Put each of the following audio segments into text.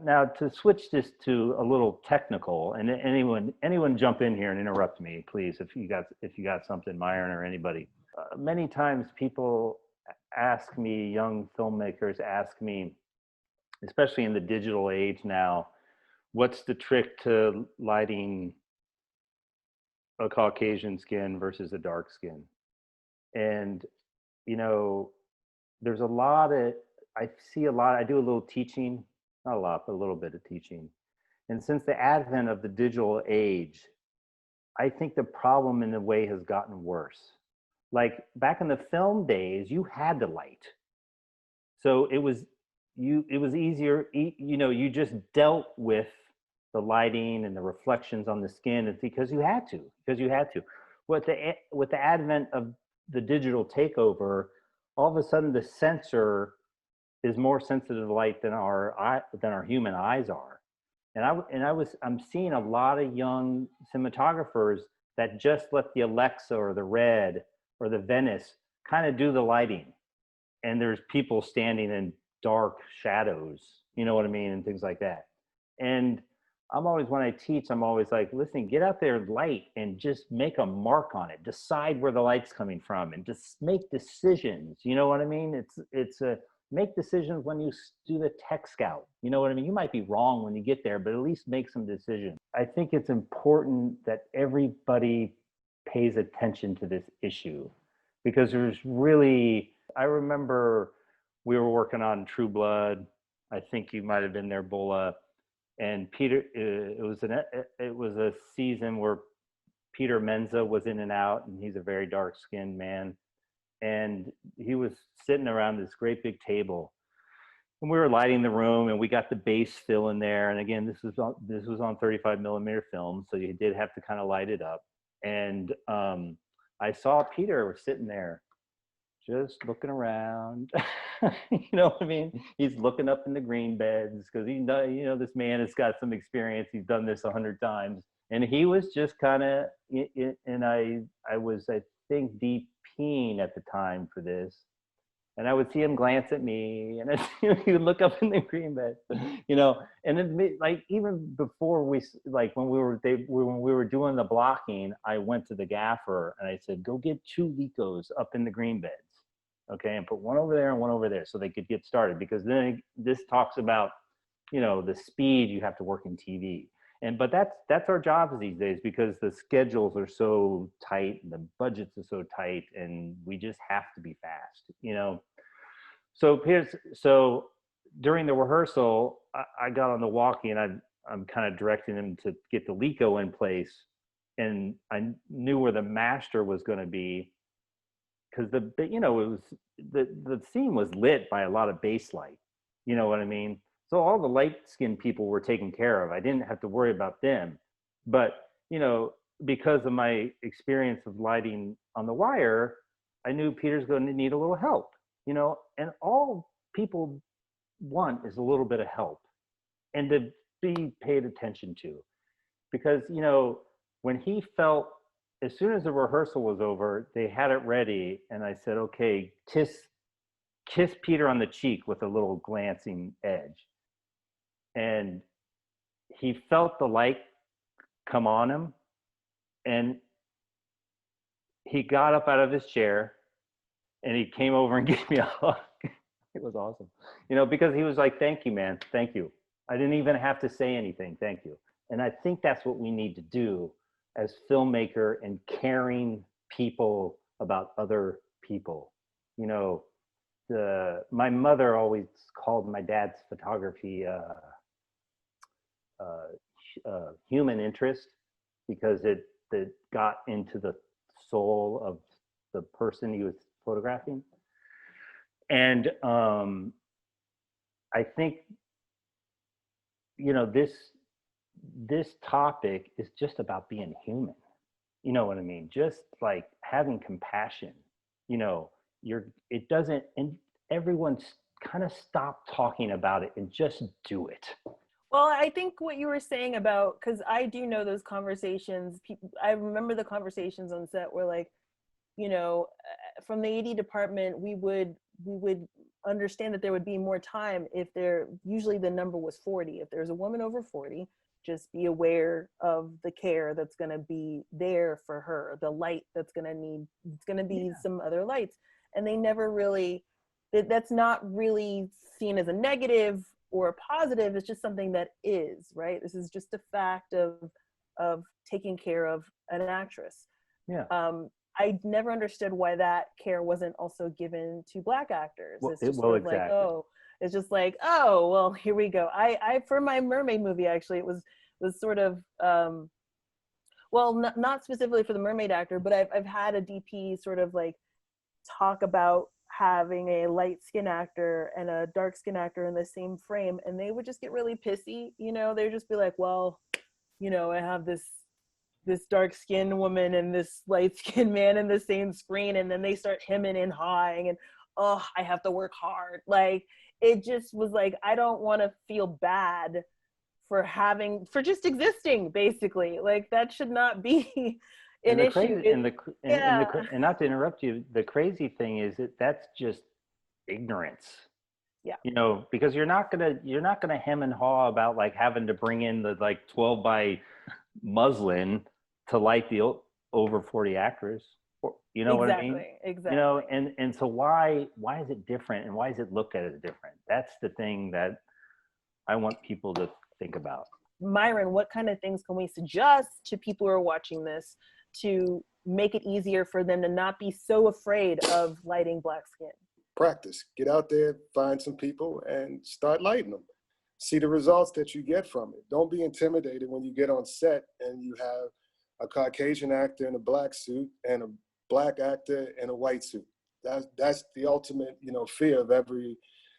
Now to switch this to a little technical, and anyone jump in here and interrupt me, please, if you got something, Myron or anybody. Many times people ask me, young filmmakers ask me, especially in the digital age now, what's the trick to lighting a Caucasian skin versus a dark skin? And you know, there's a lot of I see a lot. I do a little teaching, not a lot, but a little bit of teaching. And since the advent of the digital age, I think the problem in a way has gotten worse. Like back in the film days, you had to light. So it was easier, you just dealt with the lighting and the reflections on the skin. It's because you had to, with the advent of the digital takeover, all of a sudden the sensor is more sensitive to light than our human eyes are. I'm seeing a lot of young cinematographers that just let the Alexa or the Red or the Venice kind of do the lighting. And there's people standing in dark shadows, you know what I mean? And things like that. And when I teach, I'm always like, listen, get out there and light and just make a mark on it. Decide where the light's coming from and just make decisions. You know what I mean? Make decisions when you do the tech scout. You know what I mean? You might be wrong when you get there, but at least make some decisions. I think it's important that everybody pays attention to this issue, because I remember we were working on True Blood. I think you might have been there, Bola. And Peter, it was a season where Peter Menza was in and out, and he's a very dark-skinned man. And he was sitting around this great big table, and we were lighting the room, and we got the base fill in there. And again, this was on 35 millimeter film, so you did have to kind of light it up. And I saw Peter sitting there, just looking around. You know what I mean? He's looking up in the green beds because this man has got some experience. He's done this 100 times, and he was just kind of. And I was, I think, DPing at the time for this, and I would see him glance at me, and he would look up in the green bed, And then, like, even before when we were doing the blocking, I went to the gaffer and I said, "Go get 2 Licos up in the green beds." Okay, and put one over there and one over there so they could get started, because then this talks about, the speed you have to work in TV. But that's our jobs these days, because the schedules are so tight and the budgets are so tight, and we just have to be fast, So during the rehearsal, I got on the walkie, and I'm kind of directing him to get the Lico in place, and I knew where the master was going to be, because the scene was lit by a lot of base light, you know what I mean? So all the light-skinned people were taken care of. I didn't have to worry about them. But, because of my experience of lighting on the wire, I knew Peter's going to need a little help, and all people want is a little bit of help and to be paid attention to. Because, when he felt, as soon as the rehearsal was over, they had it ready, and I said, okay, kiss Peter on the cheek with a little glancing edge. And he felt the light come on him, and he got up out of his chair, and he came over and gave me a hug. It was awesome, because he was like, "Thank you, man. Thank you. I didn't even have to say anything. Thank you." And I think that's what we need to do as filmmaker and caring people about other people. My mother always called my dad's photography human interest, because it got into the soul of the person he was photographing. And I think this topic is just about being human. You know what I mean? Just like having compassion. It doesn't, and everyone's kind of stop talking about it and just do it. Well, I think what you were saying about, because I do know those conversations, I remember the conversations on set where, like, from the AD department, we would understand that there would be more time if usually the number was 40. If there's a woman over 40, just be aware of the care that's going to be there for her, the light that's going to it's going to be some other lights. And they never really, that's not really seen as a negative or a positive. It's just something that is, right? This is just a fact of taking care of an actress. Yeah. I never understood why that care wasn't also given to Black actors. Well, it's just well, sort of like, oh, it's just like, oh, well, here we go. I for my mermaid movie, actually, it was sort of, well, not specifically for the mermaid actor, but I've had a DP sort of like talk about having a light skin actor and a dark skin actor in the same frame, and they would just get really pissy. You know, they'd just be like, well, you know, I have this dark skinned woman and this light skinned man in the same screen, and then they start hemming and hawing, and oh, I have to work hard. Like, it just was like, I don't want to feel bad for just existing, basically. Like, that should not be an issue. And not to interrupt you, the crazy thing is that's just ignorance. Yeah. You know, because you're not gonna hem and haw about like having to bring in the like 12 by muslin to light the over 40 actors. You know what I mean? Exactly. You know, and so why is it different, and why is it looked at as different? That's the thing that I want people to think about. Myron, what kind of things can we suggest to people who are watching this to make it easier for them to not be so afraid of lighting Black skin? Practice. Get out there, find some people, and start lighting them. See the results that you get from it. Don't be intimidated when you get on set and you have a Caucasian actor in a black suit and a Black actor in a white suit. That's the ultimate, you know, fear of every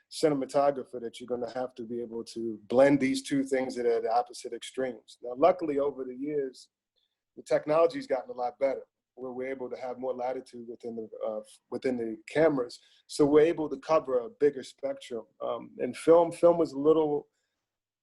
cinematographer, that you're going to have to be able to blend these two things that are the opposite extremes. Now, luckily, over the years, the technology's gotten a lot better, where we're able to have more latitude within the cameras, so we're able to cover a bigger spectrum. And film was a little,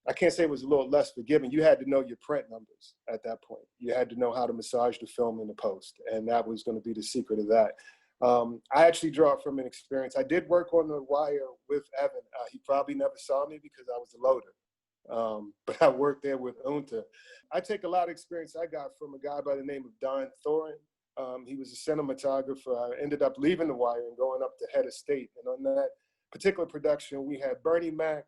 I can't say it was a little less forgiving. You had to know your print numbers at that point. You had to know how to massage the film in the post, and that was going to be the secret of that. I actually draw from an experience. I did work on The Wire with Evan. He probably never saw me because I was the loader, but I worked there with Unta. I take a lot of experience I got from a guy by the name of Don Thorin. He was a cinematographer. I ended up leaving The Wire and going up to head of state. And on that particular production, we had Bernie Mac,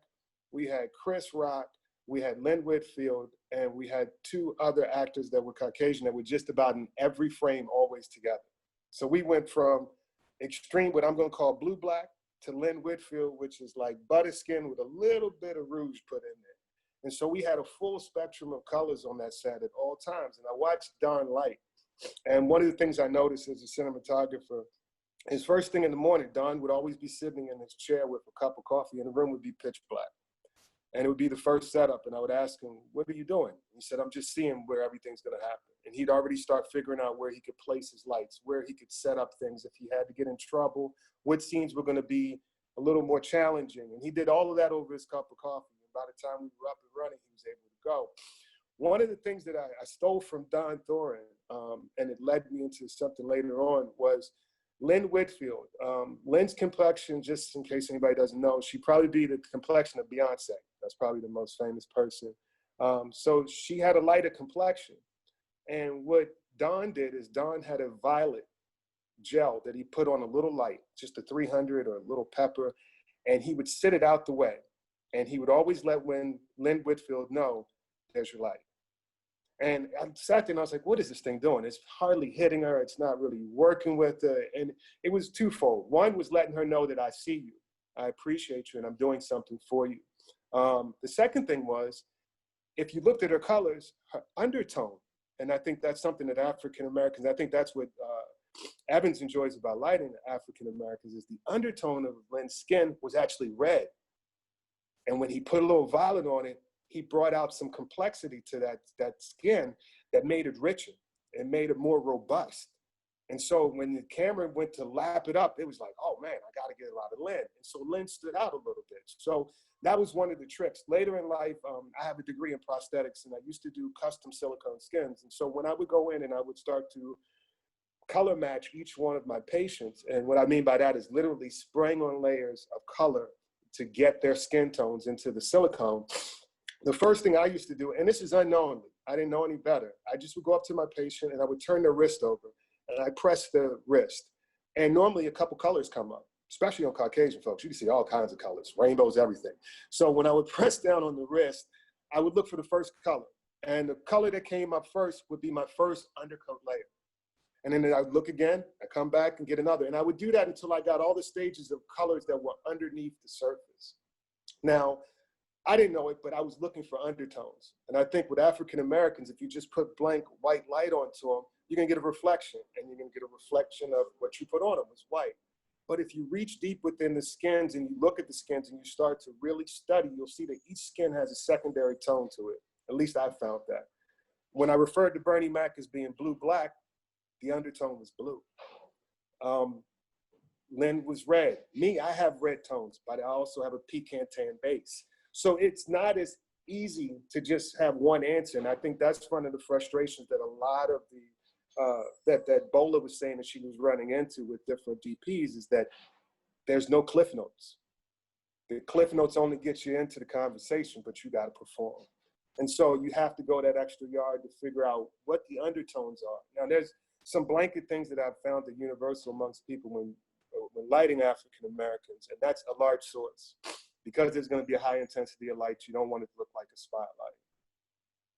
we had Chris Rock, we had Lynn Whitfield, and we had two other actors that were Caucasian that were just about in every frame always together. So we went from extreme, what I'm going to call blue-black, to Lynn Whitfield, which is like butter skin with a little bit of rouge put in there. And so we had a full spectrum of colors on that set at all times. And I watched Don light. And one of the things I noticed as a cinematographer is first thing in the morning, Don would always be sitting in his chair with a cup of coffee, and the room would be pitch black. And it would be the first setup. And I would ask him, what are you doing? He said, I'm just seeing where everything's going to happen. And he'd already start figuring out where he could place his lights, where he could set up things if he had to get in trouble, what scenes were going to be a little more challenging. And he did all of that over his cup of coffee. And by the time we were up and running, he was able to go. One of the things that I stole from Don Thorin, and it led me into something later on, was Lynn Whitfield. Lynn's complexion, just in case anybody doesn't know, she'd probably be the complexion of Beyonce. That's probably the most famous person. So she had a lighter complexion. And what Don did is Don had a violet gel that he put on a little light, just a 300 or a little pepper, and he would sit it out the way. And he would always let Lynn Whitfield know, there's your light. And I sat there and I was like, what is this thing doing? It's hardly hitting her. It's not really working with her. And it was twofold. One was letting her know that I see you. I appreciate you and I'm doing something for you. The second thing was, if you looked at her colors, her undertone, and I think that's something that African Americans, I think that's what Evans enjoys about lighting African Americans, is the undertone of Lynn's skin was actually red. And when he put a little violet on it, he brought out some complexity to that skin that made it richer and made it more robust. And so when the camera went to lap it up, it was like, oh man, I got to get a lot of Lynn. And so Lynn stood out a little bit. So that was one of the tricks. Later in life, I have a degree in prosthetics, and I used to do custom silicone skins. And so when I would go in and I would start to color match each one of my patients. And what I mean by that is literally spraying on layers of color to get their skin tones into the silicone. The first thing I used to do, and this is unknowingly, I didn't know any better. I just would go up to my patient and I would turn their wrist over and I press the wrist. And normally a couple colors come up, especially on Caucasian folks. You can see all kinds of colors, rainbows, everything. So when I would press down on the wrist, I would look for the first color. And the color that came up first would be my first undercoat layer. And then I would look again, I come back and get another. And I would do that until I got all the stages of colors that were underneath the surface. Now, I didn't know it, but I was looking for undertones. And I think with African Americans, if you just put blank white light onto them, you're gonna get a reflection, and you're gonna get a reflection of what you put on them was white. But if you reach deep within the skins and you look at the skins and you start to really study, you'll see that each skin has a secondary tone to it. At least I found that. When I referred to Bernie Mac as being blue-black, the undertone was blue. Lynn was red. Me, I have red tones, but I also have a pecan tan base. So it's not as easy to just have one answer. And I think that's one of the frustrations that a lot of the, that Bola was saying that she was running into with different DPs is that there's no cliff notes. The cliff notes only get you into the conversation, but you got to perform. And so you have to go that extra yard to figure out what the undertones are. Now, there's some blanket things that I've found that universal amongst people when lighting African Americans, and that's a large source. Because there's going to be a high intensity of light, you don't want it to look like a spotlight.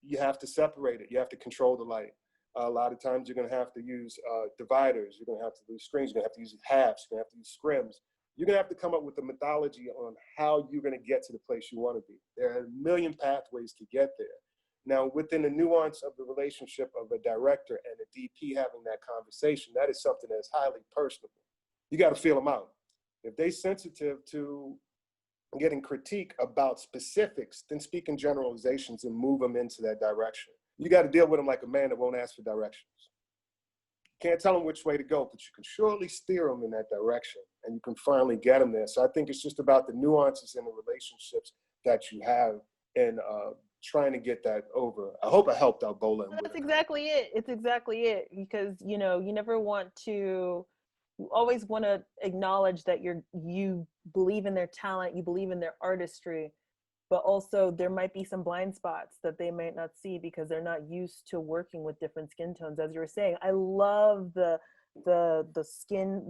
You have to separate it. You have to control the light. A lot of times you're going to have to use dividers. You're going to have to use screens. You're going to have to use halves. You're going to have to use scrims. You're going to have to come up with a methodology on how you're going to get to the place you want to be. There are a million pathways to get there. Now, within the nuance of the relationship of a director and a DP having that conversation, that is something that's highly personable. You got to feel them out. If they're sensitive to getting critique about specifics, then speak in generalizations and move them into that direction. You got to deal with them like a man that won't ask for directions. Can't tell them which way to go, but you can surely steer them in that direction, and you can finally get them there. So I think it's just about the nuances in the relationships that you have and trying to get that over. I hope I helped out Bola. That's exactly it. It's exactly it, because you know, you never want to, you always want to acknowledge that you believe in their talent, you believe in their artistry, but also there might be some blind spots that they might not see because they're not used to working with different skin tones. As you were saying, I love the skin,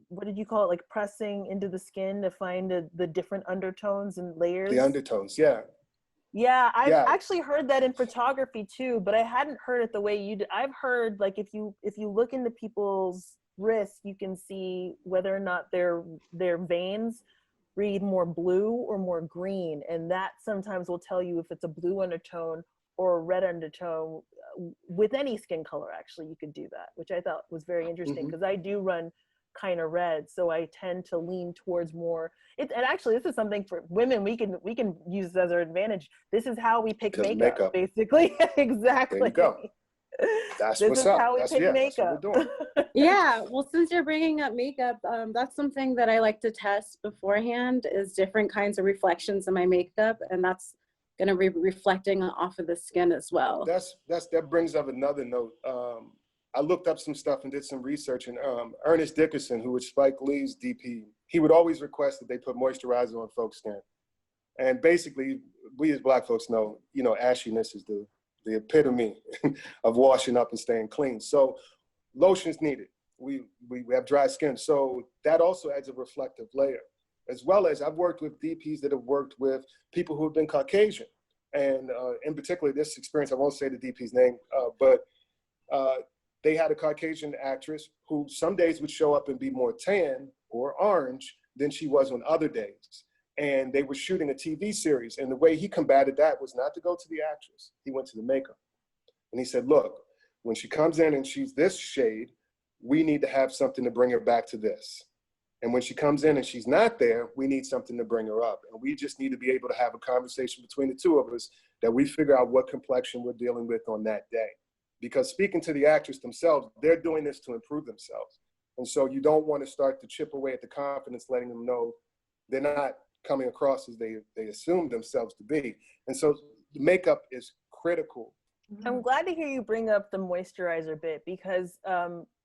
what did you call it, like pressing into the skin to find the different undertones and layers. The undertones, yeah. Yeah, I've actually heard that in photography too, but I hadn't heard it the way you did. I've heard, like, if you look into people's wrists, you can see whether or not their veins read more blue or more green, and that sometimes will tell you if it's a blue undertone or a red undertone. With any skin color, actually, you could do that, which I thought was very interesting, because I do run kind of red, so I tend to lean towards more. And actually, this is something for women we can use as our advantage. This is how we pick makeup, basically. Exactly. There you go. That's what's up. How we pick makeup. That's what we're doing. Yeah, well, since you're bringing up makeup, that's something that I like to test beforehand, is different kinds of reflections in my makeup, and that's going to be reflecting off of the skin as well. That brings up another note. I looked up some stuff and did some research, and Ernest Dickerson, who was Spike Lee's DP, he would always request that they put moisturizer on folks' skin. And basically, we as Black folks know, ashiness is the epitome of washing up and staying clean. So lotion's needed. We have dry skin. So that also adds a reflective layer, as well as I've worked with DPs that have worked with people who have been Caucasian. And in particular, this experience, I won't say the DP's name, but they had a Caucasian actress who some days would show up and be more tan or orange than she was on other days. And they were shooting a TV series. And the way he combated that was not to go to the actress. He went to the makeup. And he said, look, when she comes in and she's this shade, we need to have something to bring her back to this. And when she comes in and she's not there, we need something to bring her up. And we just need to be able to have a conversation between the two of us that we figure out what complexion we're dealing with on that day. Because speaking to the actress themselves, they're doing this to improve themselves. And so you don't want to start to chip away at the confidence, letting them know they're not coming across as they assume themselves to be. And so makeup is critical. I'm glad to hear you bring up the moisturizer bit, because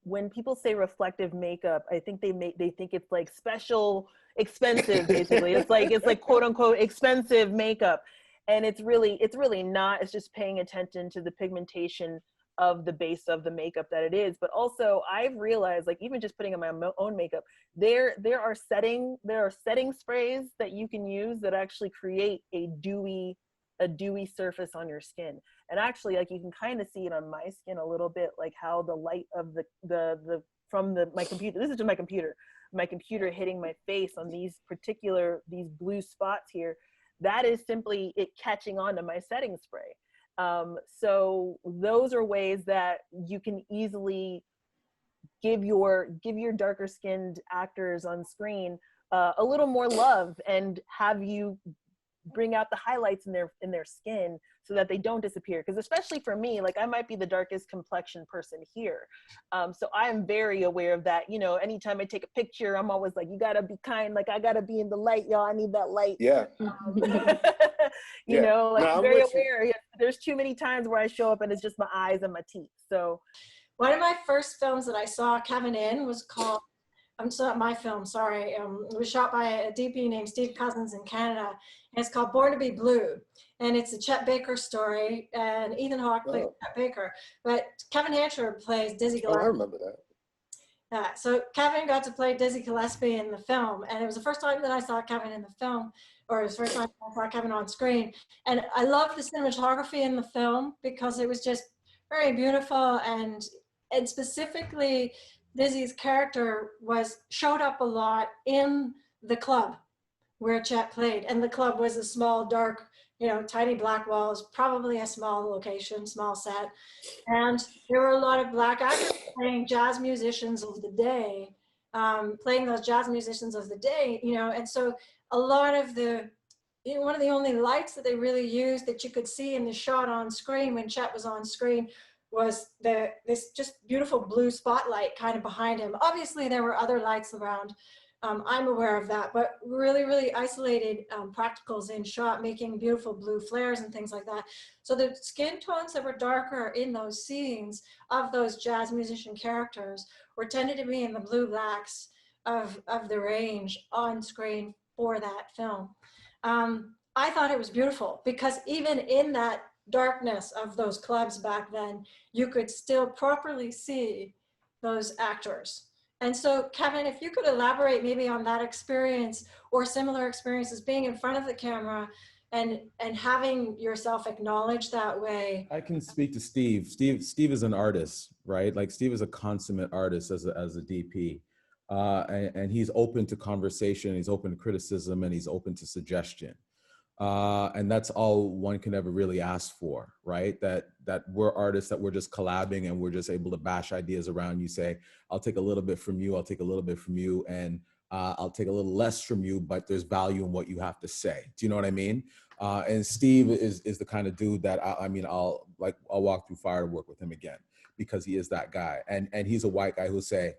when people say reflective makeup, I think they think it's like special, expensive, basically. It's like quote unquote expensive makeup. And it's really not. It's just paying attention to the pigmentation of the base of the makeup that it is. But also I've realized, like, even just putting on my own makeup, there are setting sprays that you can use that actually create a dewy surface on your skin. And actually, like, you can kind of see it on my skin a little bit, like how the light of my computer, this is just my computer hitting my face on these blue spots here, that is simply it catching on to my setting spray. So those are ways that you can easily give your darker skinned actors on screen a little more love, and have you bring out the highlights in their skin so that they don't disappear. Because especially for me, like, I might be the darkest complexion person here. So I am very aware of that. You know, anytime I take a picture, I'm always like, you gotta be kind, like, I gotta be in the light, y'all. I need that light. Yeah. You know, like, no, very aware. Yeah, there's too many times where I show up and it's just my eyes and my teeth. So one of my first films that I saw Kevin in was called, it's not my film, sorry. It was shot by a DP named Steve Cousins in Canada, and it's called Born to be Blue. And it's a Chet Baker story, and Ethan Hawke plays Chet Baker. But Kevin Hancher plays Dizzy Gillespie. I remember that. So Kevin got to play Dizzy Gillespie in the film, and it was the first time that I saw Kevin in the film, or it was the first time I saw Kevin on screen. And I loved the cinematography in the film because it was just very beautiful, and specifically Dizzy's character showed up a lot in the club where Chet played. And the club was a small, dark, tiny black walls, probably a small location, small set. And there were a lot of black actors playing jazz musicians of the day, playing those jazz musicians of the day, and so a lot of one of the only lights that they really used that you could see in the shot on screen when Chet was on screen was this just beautiful blue spotlight kind of behind him. Obviously, there were other lights around. I'm aware of that, but really, really isolated practicals in shot, making beautiful blue flares and things like that. So the skin tones that were darker in those scenes of those jazz musician characters were tended to be in the blue blacks of the range on screen for that film. I thought it was beautiful because even in that darkness of those clubs back then, you could still properly see those actors. And so, Kevin, if you could elaborate maybe on that experience or similar experiences being in front of the camera and having yourself acknowledged that way. I can speak to Steve. Steve is an artist, right? Like, Steve is a consummate artist as a DP. And he's open to conversation, he's open to criticism, and he's open to suggestion. And that's all one can ever really ask for, right? That we're artists, that we're just collabing and we're just able to bash ideas around. You say, I'll take a little bit from you, I'll take a little bit from you, and I'll take a little less from you, but there's value in what you have to say. Do you know what I mean? And Steve is the kind of dude that I'll walk through fire to work with him again, because he is that guy. And he's a white guy who'll say,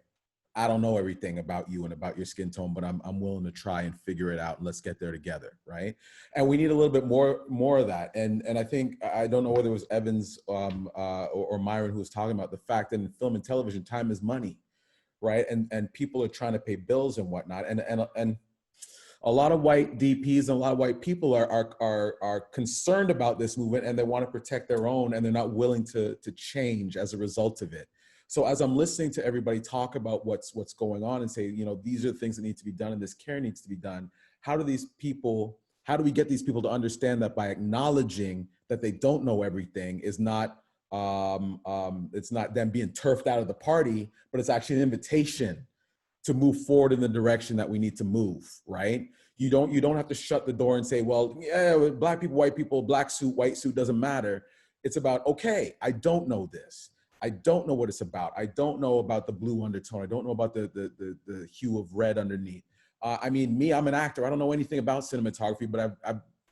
I don't know everything about you and about your skin tone, but I'm willing to try and figure it out, and let's get there together, right? And we need a little bit more of that. And I think, I don't know whether it was Evans or Myron who was talking about the fact that in film and television, time is money, right? And people are trying to pay bills and whatnot. And a lot of white DPs and a lot of white people are concerned about this movement, and they want to protect their own, and they're not willing to change as a result of it. So as I'm listening to everybody talk about what's going on and say, these are the things that need to be done and this care needs to be done, how do we get these people to understand that by acknowledging that they don't know everything is not, it's not them being turfed out of the party, but it's actually an invitation to move forward in the direction that we need to move, right? You don't have to shut the door and say, well, yeah, black people, white people, black suit, white suit, doesn't matter. It's about, okay, I don't know this. I don't know what it's about. I don't know about the blue undertone. I don't know about the hue of red underneath. I'm an actor. I don't know anything about cinematography, but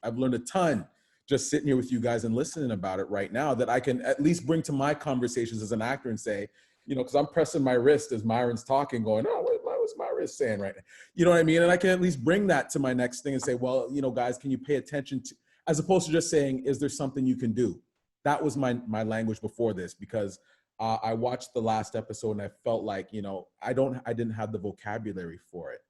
I've learned a ton just sitting here with you guys and listening about it right now, that I can at least bring to my conversations as an actor and say, because I'm pressing my wrist as Myron's talking, going, oh, what's my wrist saying right now? You know what I mean? And I can at least bring that to my next thing and say, well, guys, can you pay attention to, as opposed to just saying, is there something you can do? That was my language before this, because I watched the last episode and I felt like, you know, I didn't have the vocabulary for it.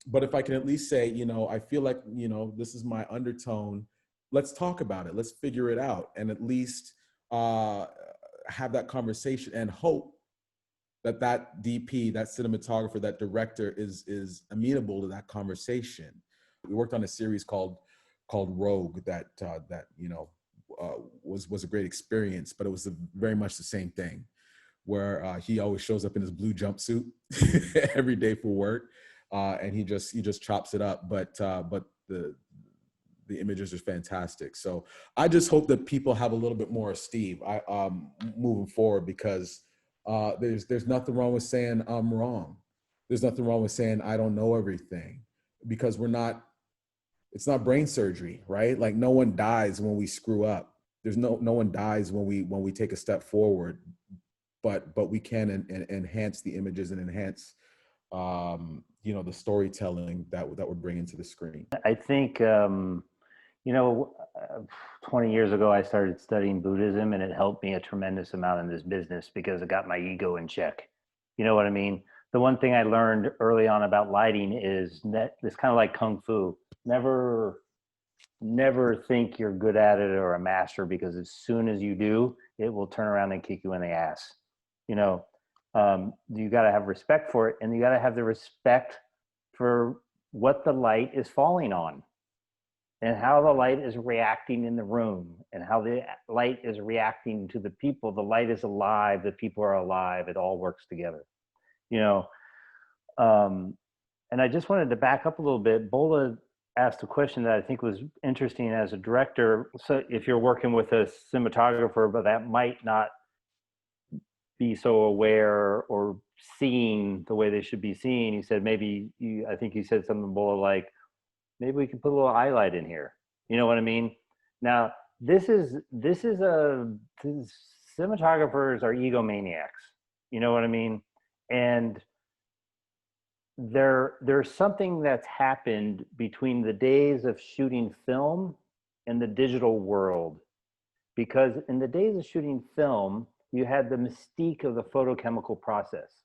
But if I can at least say, you know, I feel like, you know, this is my undertone. Let's talk about it. Let's figure it out, and at least have that conversation and hope that that DP, that cinematographer, that director is amenable to that conversation. We worked on a series called Rogue that you know was a great experience, but it was very much the same thing, where he always shows up in his blue jumpsuit every day for work, and he just chops it up. But the images are fantastic. So I just hope that people have a little bit more of Steve moving forward, because there's nothing wrong with saying I'm wrong. There's nothing wrong with saying I don't know everything, because it's not brain surgery, right? Like, no one dies when we screw up. There's no one dies when we take a step forward, but we can enhance the images and enhance you know, the storytelling that we're bringing to the screen. I think you know, 20 years ago, I started studying Buddhism, and it helped me a tremendous amount in this business because it got my ego in check. You know what I mean? The one thing I learned early on about lighting is that it's kind of like Kung Fu. Never think you're good at it or a master, because as soon as you do, it will turn around and kick you in the ass. You know, you got to have respect for it, and you got to have the respect for what the light is falling on, and how the light is reacting in the room, and how the light is reacting to the people. The light is alive, the people are alive, it all works together, you know. And I just wanted to back up a little bit. Bola asked a question that I think was interesting as a director. So if you're working with a cinematographer, but that might not be so aware or seeing the way they should be seen, he said, I think he said something, Bola, like, maybe we can put a little highlight in here. You know what I mean? Now, cinematographers are egomaniacs. You know what I mean? And there's something that's happened between the days of shooting film and the digital world. Because in the days of shooting film, you had the mystique of the photochemical process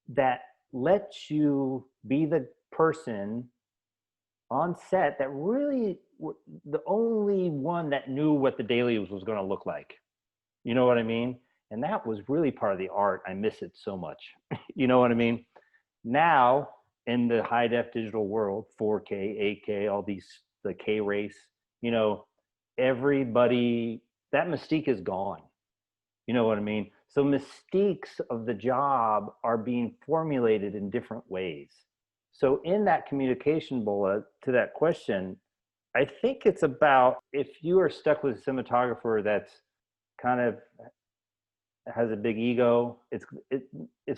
that lets you be the person on set that really the only one that knew what the daily was going to look like. You know what I mean? And that was really part of the art. I miss it so much. You know what I mean? Now, in the high def digital world, 4K, 8K, all these, the K race, you know, everybody, that mystique is gone. You know what I mean? So mystiques of the job are being formulated in different ways. So in that communication, Bola, to that question, I think it's about, if you are stuck with a cinematographer that's kind of has a big ego, it's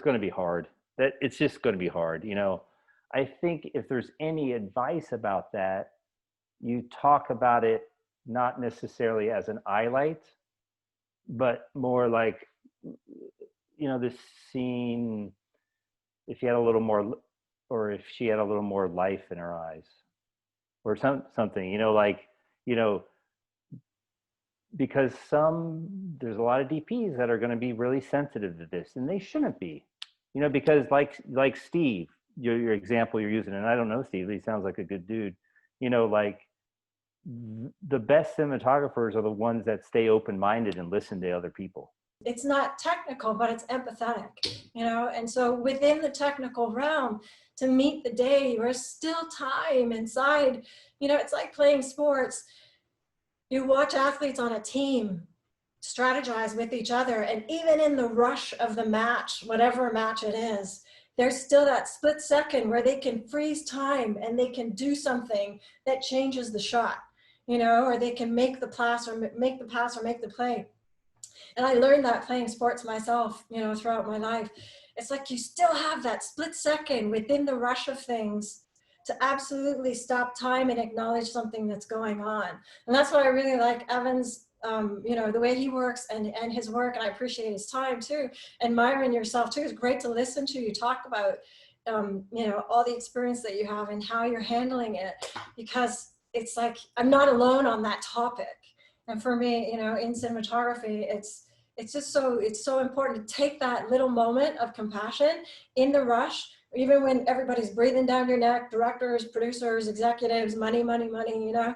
going to be hard. That it's just going to be hard. You know, I think if there's any advice about that, you talk about it not necessarily as an highlight, but more like, you know, this scene, if you had a little more, or if she had a little more life in her eyes, or something, you know, like, you know, because there's a lot of DPs that are going to be really sensitive to this, and they shouldn't be, you know, because like Steve, your example you're using, and I don't know Steve, he sounds like a good dude, you know, like the best cinematographers are the ones that stay open-minded and listen to other people. It's not technical, but it's empathetic, you know? And so within the technical realm, to meet the day, there's still time inside. You know, it's like playing sports. You watch athletes on a team strategize with each other, and even in the rush of the match, whatever match it is, there's still that split second where they can freeze time and they can do something that changes the shot, you know, or they can make the pass or make the play. And I learned that playing sports myself, you know, throughout my life. It's like you still have that split second within the rush of things to absolutely stop time and acknowledge something that's going on. And that's why I really like Evan's, you know, the way he works and his work, and I appreciate his time too. And Myron, yourself too, it's great to listen to you talk about, you know, all the experience that you have and how you're handling it, because it's like, I'm not alone on that topic. And for me, you know, in cinematography, it's so important to take that little moment of compassion in the rush, even when everybody's breathing down your neck, directors, producers, executives, money, money, money, you know,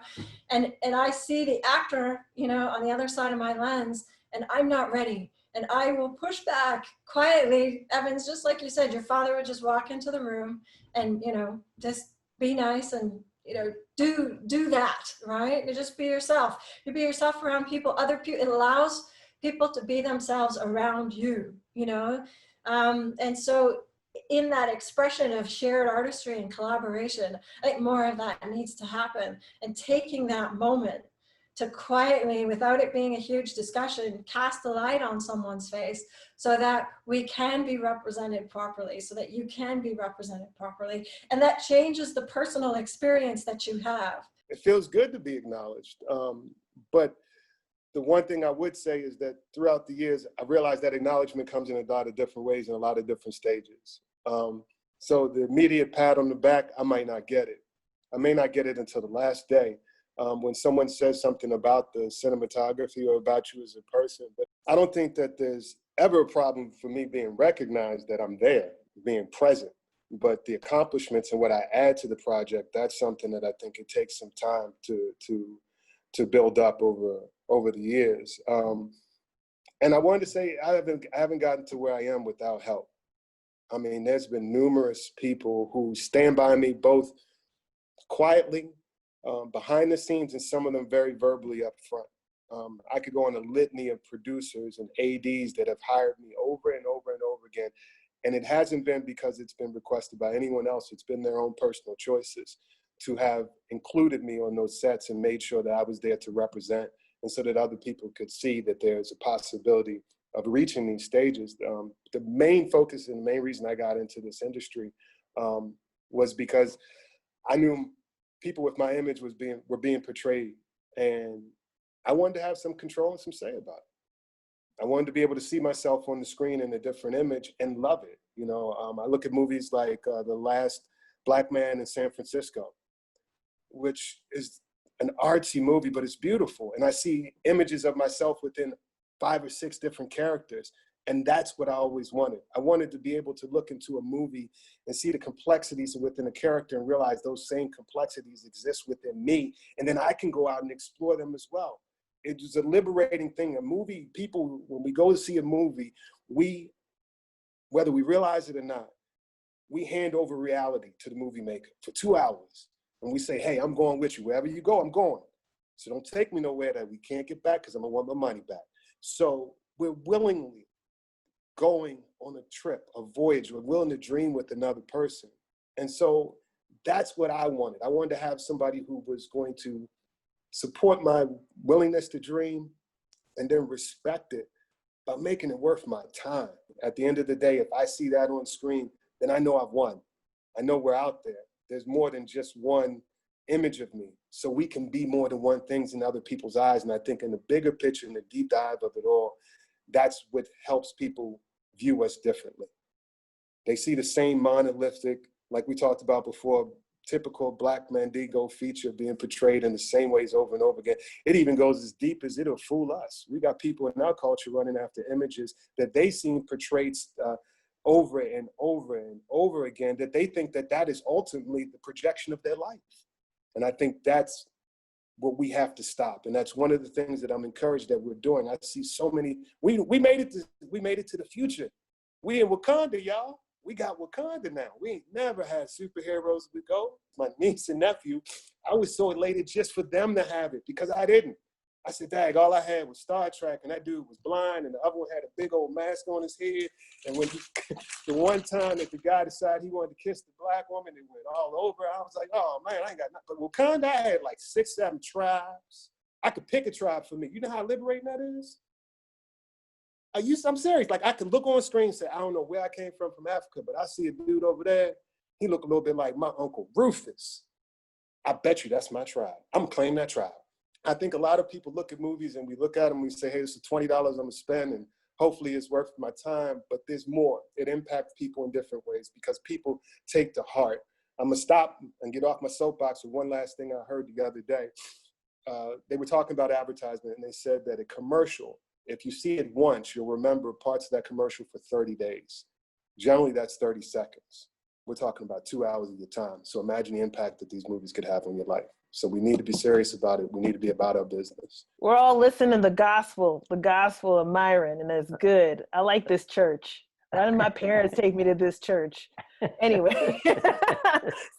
and I see the actor, you know, on the other side of my lens, and I'm not ready. And I will push back quietly. Evans, just like you said, your father would just walk into the room and, you know, just be nice and, you know, do that, right? You just be yourself. You be yourself around people, other people. It allows people to be themselves around you, you know? And so in that expression of shared artistry and collaboration, I think more of that needs to happen. And taking that moment to quietly, without it being a huge discussion, cast a light on someone's face so that we can be represented properly, so that you can be represented properly. And that changes the personal experience that you have. It feels good to be acknowledged. But the one thing I would say is that throughout the years, I realized that acknowledgement comes in a lot of different ways in a lot of different stages. So the immediate pat on the back, I might not get it. I may not get it until the last day. When someone says something about the cinematography or about you as a person. But I don't think that there's ever a problem for me being recognized that I'm there, being present. But the accomplishments and what I add to the project, that's something that I think it takes some time to build up over the years. And I wanted to say, I haven't gotten to where I am without help. I mean, there's been numerous people who stand by me, both quietly, behind the scenes, and some of them very verbally up front. I could go on a litany of producers and ADs that have hired me over and over and over again. And it hasn't been because it's been requested by anyone else. It's been their own personal choices to have included me on those sets and made sure that I was there to represent, and so that other people could see that there's a possibility of reaching these stages. The main focus and the main reason I got into this industry was because I knew people with my image were being portrayed, and I wanted to have some control and some say about it. I wanted to be able to see myself on the screen in a different image and love it. You know, I look at movies like The Last Black Man in San Francisco, which is an artsy movie, but it's beautiful. And I see images of myself within 5 or 6 different characters. And that's what I always wanted. I wanted to be able to look into a movie and see the complexities within a character and realize those same complexities exist within me. And then I can go out and explore them as well. It was a liberating thing. A movie, people, when we go to see a movie, whether we realize it or not, we hand over reality to the movie maker for 2 hours. And we say, hey, I'm going with you. Wherever you go, I'm going. So don't take me nowhere that we can't get back because I'm going to want my money back. So we're willingly going on a trip, a voyage. We're willing to dream with another person. And so that's what I wanted. I wanted to have somebody who was going to support my willingness to dream and then respect it by making it worth my time. At the end of the day, if I see that on screen, then I know I've won. I know we're out there. There's more than just one image of me. So we can be more than one thing in other people's eyes. And I think in the bigger picture, in the deep dive of it all, that's what helps people view us differently. They see the same monolithic, like we talked about before, typical Black Mandingo feature being portrayed in the same ways over and over again. It even goes as deep as it'll fool us. We got people in our culture running after images that they seen portrayed over and over and over again, that they think that that is ultimately the projection of their life. And I think that's what we have to stop. And that's one of the things that I'm encouraged that we're doing. I see so many, we made it to the future. We in Wakanda, y'all. We got Wakanda now. We ain't never had superheroes to go. My niece and nephew, I was so elated just for them to have it because I didn't. I said, dang, all I had was Star Trek, and that dude was blind, and the other one had a big old mask on his head. And when the one time that the guy decided he wanted to kiss the Black woman, it went all over. I was like, oh man, I ain't got nothing. But Wakanda, I had like 6, 7 tribes. I could pick a tribe for me. You know how liberating that is? I'm serious. Like I could look on screen and say, I don't know where I came from Africa, but I see a dude over there. He look a little bit like my Uncle Rufus. I bet you that's my tribe. I'm gonna claim that tribe. I think a lot of people look at movies and we look at them, we say, hey, this is $20 I'm gonna spend and hopefully it's worth my time, but there's more. It impacts people in different ways because people take to heart. I'm gonna stop and get off my soapbox with one last thing I heard the other day. They were talking about advertisement and they said that a commercial If you see it once, you'll remember parts of that commercial for 30 days. Generally, that's 30 seconds. We're talking about 2 hours of your time. So imagine the impact that these movies could have on your life. So we need to be serious about it. We need to be about our business. We're all listening to the gospel of Myron, and it's good. I like this church. Why did my parents take me to this church? Anyway,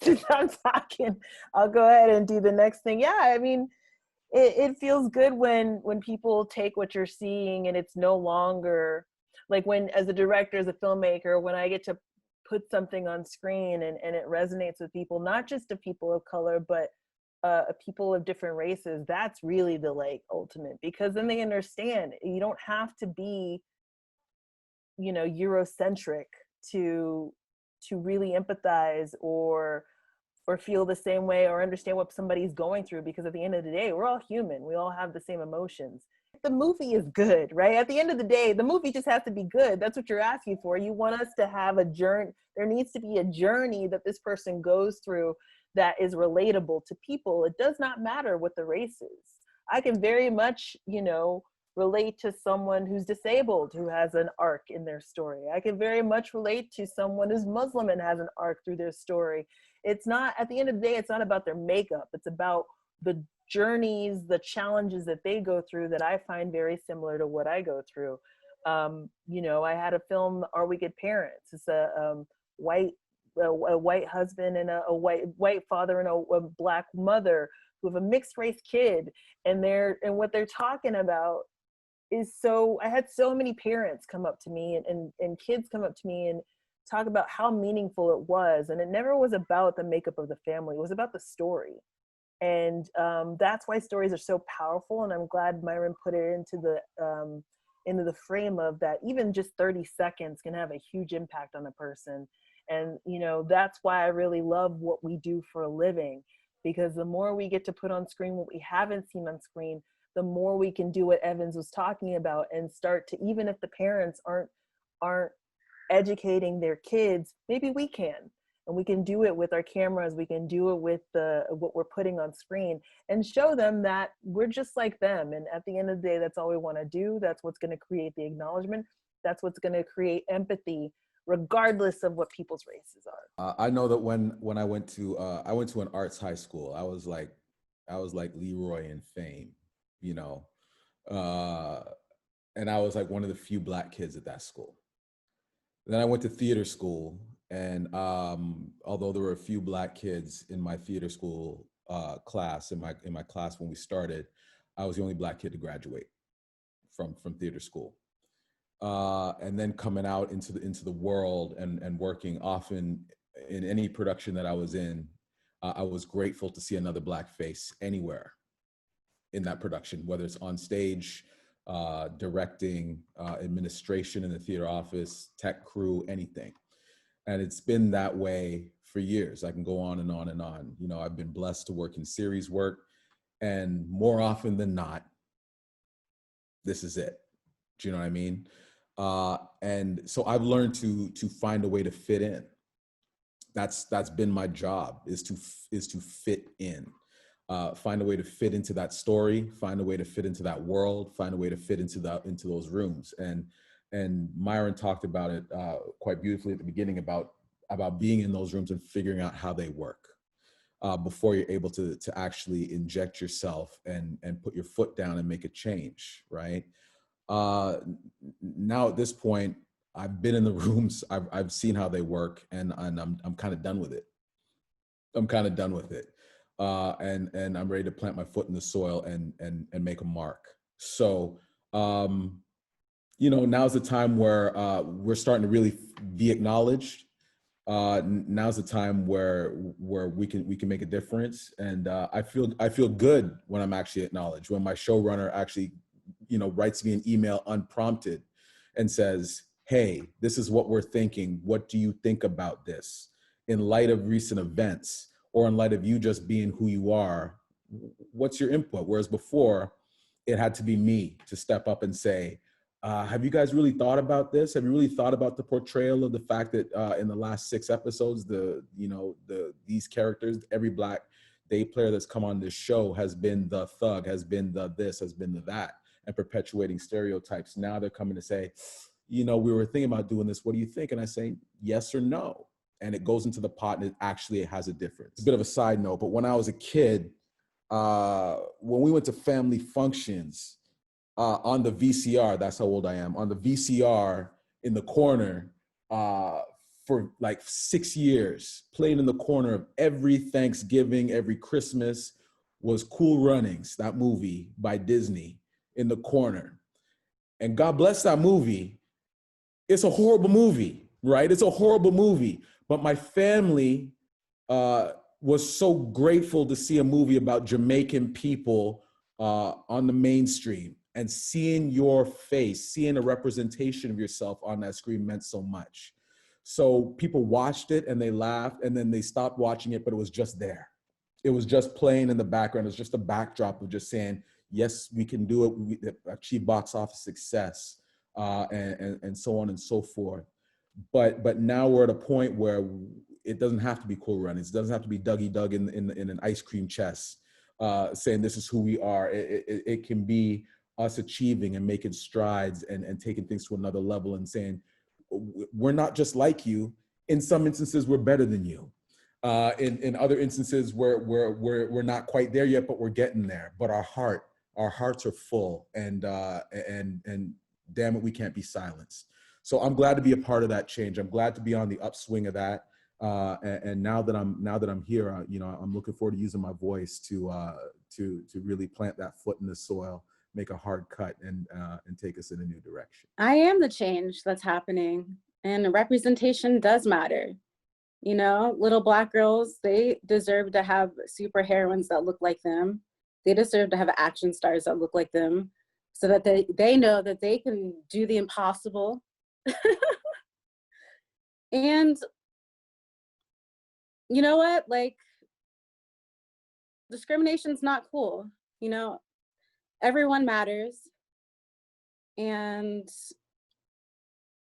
since I'm talking, I'll go ahead and do the next thing. Yeah, I mean, it feels good when people take what you're seeing and it's no longer like when, as a director, as a filmmaker, when I get to put something on screen and it resonates with people, not just of people of color, but people of different races. That's really the like ultimate, because then they understand you don't have to be, you know, Eurocentric to really empathize or feel the same way or understand what somebody's going through, because at the end of the day, we're all human. We all have the same emotions. The movie is good, right? At the end of the day, the movie just has to be good. That's what you're asking for. You want us to have a journey. There needs to be a journey that this person goes through that is relatable to people. It does not matter what the race is. I can very much, you know, relate to someone who's disabled who has an arc in their story. I can very much relate to someone who's Muslim and has an arc through their story. It's not, at the end of the day, it's not about their makeup. It's about the journeys, the challenges that they go through that I find very similar to what I go through. You know, I had a film, Are We Good Parents? It's a white husband and a white father and a black mother who have a mixed race kid, and what they're talking about is so, I had so many parents come up to me and kids come up to me and talk about how meaningful it was. And it never was about the makeup of the family. It was about the story. And that's why stories are so powerful. And I'm glad Myron put it into the frame of that. Even just 30 seconds can have a huge impact on a person. And, you know, that's why I really love what we do for a living, because the more we get to put on screen what we haven't seen on screen, the more we can do what Evans was talking about and start to, even if the parents aren't educating their kids, maybe we can. And we can do it with our cameras. We can do it with what we're putting on screen and show them that we're just like them. And at the end of the day, that's all we want to do. That's what's going to create the acknowledgement. That's what's going to create empathy, regardless of what people's races are. I know that when I went to an arts high school, I was like Leroy in Fame, you know, and I was like one of the few black kids at that school. Then I went to theater school, and although there were a few black kids in my theater school class, in my class when we started, I was the only black kid to graduate from theater school. And then coming out into the world and working often in any production that I was in, I was grateful to see another black face anywhere in that production, whether it's on stage, directing, administration in the theater office, tech crew, anything. And it's been that way for years. I can go on and on and on. You know, I've been blessed to work in series work, and more often than not, this is it. Do you know what I mean? And so I've learned to find a way to fit in. That's been my job, is to fit in. Find a way to fit into that story, find a way to fit into that world, find a way to fit into those rooms. And Myron talked about it quite beautifully at the beginning about being in those rooms and figuring out how they work before you're able to actually inject yourself and put your foot down and make a change, right? Now at this point, I've been in the rooms, I've seen how they work, and I'm kind of done with it. I'm kind of done with it. And I'm ready to plant my foot in the soil and make a mark. So, you know, now's the time where we're starting to really be acknowledged. Now's the time where we can make a difference. And I feel good when I'm actually acknowledged, when my showrunner actually, you know, writes me an email unprompted and says, hey, this is what we're thinking. What do you think about this? In light of recent events, or in light of you just being who you are, what's your input? Whereas before, it had to be me to step up and say, have you guys really thought about this? Have you really thought about the portrayal of the fact that in the last 6 episodes, these characters, every black day player that's come on this show has been the thug, has been the this, has been the that. and perpetuating stereotypes. Now they're coming to say, you know, we were thinking about doing this. What do you think? And I say, yes or no. And it goes into the pot, and it has a difference. It's a bit of a side note, but when I was a kid, when we went to family functions, on the VCR, that's how old I am, on the VCR in the corner, for like 6 years, playing in the corner of every Thanksgiving, every Christmas, was Cool Runnings, that movie by Disney, in the corner. And God bless that movie. It's a horrible movie, right? It's a horrible movie. But my family was so grateful to see a movie about Jamaican people on the mainstream, and seeing your face, seeing a representation of yourself on that screen meant so much. So people watched it and they laughed, and then they stopped watching it, but it was just there. It was just playing in the background. It was just a backdrop of just saying, yes, we can do it. We achieve box office success, and so on and so forth. But now we're at a point where it doesn't have to be Cool Runnings. It doesn't have to be Dougie Doug in an ice cream chest, saying this is who we are. It can be us achieving and making strides and taking things to another level and saying, we're not just like you. In some instances, we're better than you. In other instances, we're not quite there yet, but we're getting there. But our hearts are full, and damn it, we can't be silenced. So I'm glad to be a part of that change. I'm glad to be on the upswing of that. And now that I'm here, you know, I'm looking forward to using my voice to really plant that foot in the soil, make a hard cut, and take us in a new direction. I am the change that's happening, and representation does matter. You know, little Black girls, they deserve to have superheroines that look like them. They deserve to have action stars that look like them, so that they know that they can do the impossible. And you know what? Like, discrimination's not cool. You know, everyone matters. And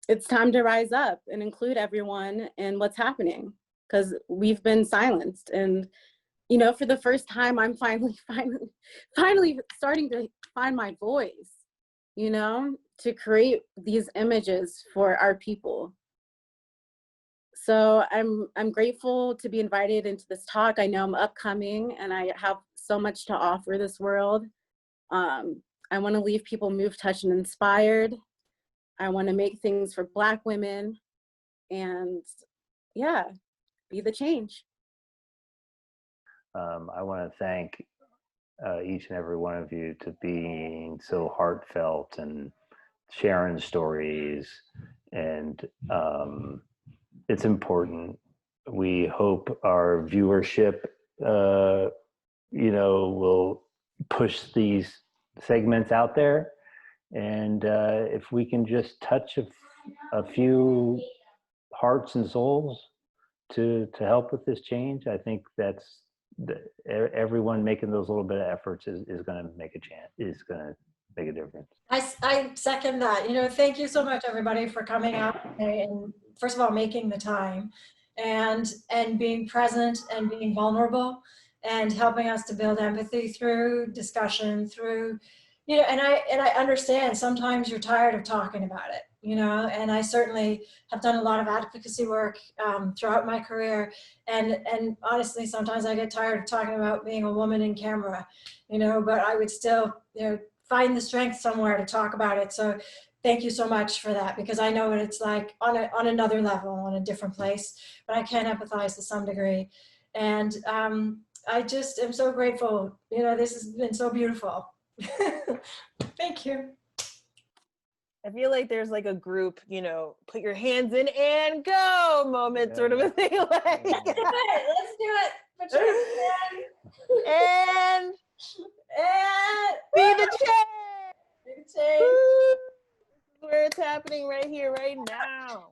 it's time to rise up and include everyone in what's happening, because we've been silenced. And, you know, for the first time, I'm finally starting to find my voice, you know, to create these images for our people. So I'm grateful to be invited into this talk. I know I'm upcoming and I have so much to offer this world. I want to leave people moved, touched, and inspired. I want to make things for Black women, and yeah, be the change. I want to thank each and every one of you to being so heartfelt and sharing stories, and it's important. We hope our viewership, you know, will push these segments out there, and if we can just touch a few hearts and souls to help with this change, I think that's everyone making those little bit of efforts is going to make a difference. I second that. You know, thank you so much, everybody, for coming out and first of all making the time, and being present and being vulnerable, and helping us to build empathy through discussion, through, you know, and I understand sometimes you're tired of talking about it, you know, and I certainly have done a lot of advocacy work throughout my career, and honestly, sometimes I get tired of talking about being a woman in camera, you know, but I would still, you know, find the strength somewhere to talk about it. So thank you so much for that, because I know what it's like on another level, on a different place, but I can empathize to some degree. And I just am so grateful. You know, this has been so beautiful. Thank you. I feel like there's like a group, you know, put your hands in and go moment sort of a thing. Like, Let's do it. Put your hands in. and be the change. Be the change. This is where it's happening right here, right now.